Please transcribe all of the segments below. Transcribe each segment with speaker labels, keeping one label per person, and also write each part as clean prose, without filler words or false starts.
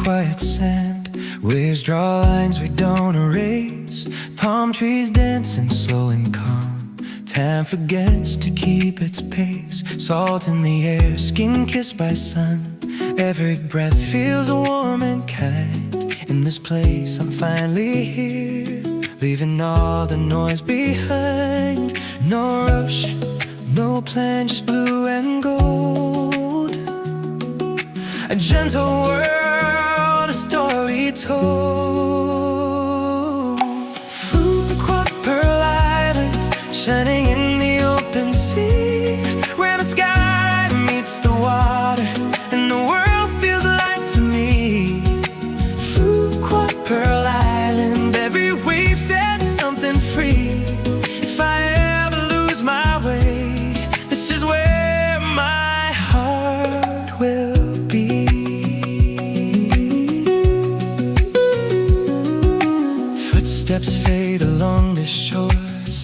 Speaker 1: quiet sand. Waves draw lines we don't erase. Palm trees dancing slow and calm. Time forgets to keep its pace. Salt in the air, skin kissed by sun. Every breath feels warm and kind. In this place I'm finally here, leaving all the noise behind. No rush, no plan, just blue and gold. A gentle world, a story told. Phu Quoc Island, shining in the open sea, where the sky meets the water and the world feels light to me. Phu Quoc Island, every wave sets something free. If I ever lose my way, this is where my heart will be. Footsteps fade along the shore.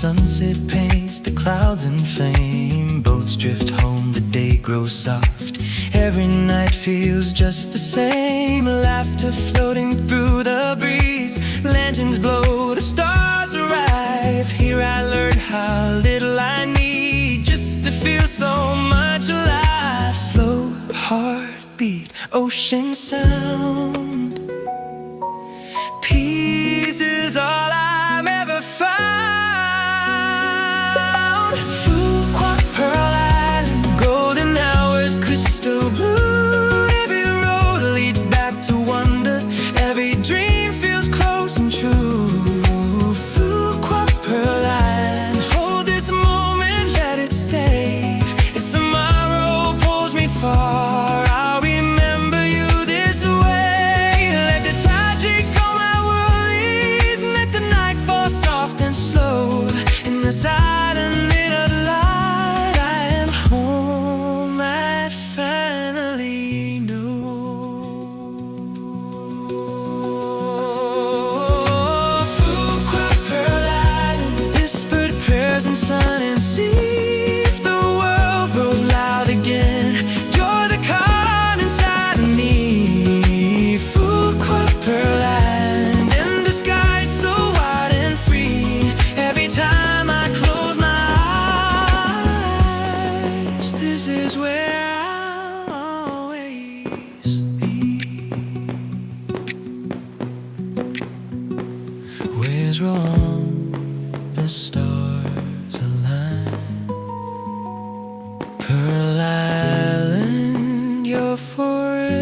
Speaker 1: Sunset paints the clouds in flame. Boats drift home, the day grows soft. Every night feels just the same. Laughter floating through the breeze. Lanterns blow, the stars arrive. Here I learned how little I need just to feel so much alive. Slow heartbeat, ocean sound. Peace is all I'm ever found. Phu Quoc Island, golden hours, crystal blue. Every road leads back to wonder. Every dream feels close and true. Phu Quoc Island, hold this moment, let it stay. As tomorrow pulls me far, I'll remember you this way. Let the tide take all my worries, and let the night fall soft and slow. In this island lit of light, I am home, I finally know. Phu Quoc Island, whispered prayers in sun and sea. If the world grows loud again, you're the calm inside of me. Phu Quoc Island, and the sky so wide and free. Every time I close my eyes, this is where I'll always be. Where's wrong? The stars align. Pearl Island, you're forever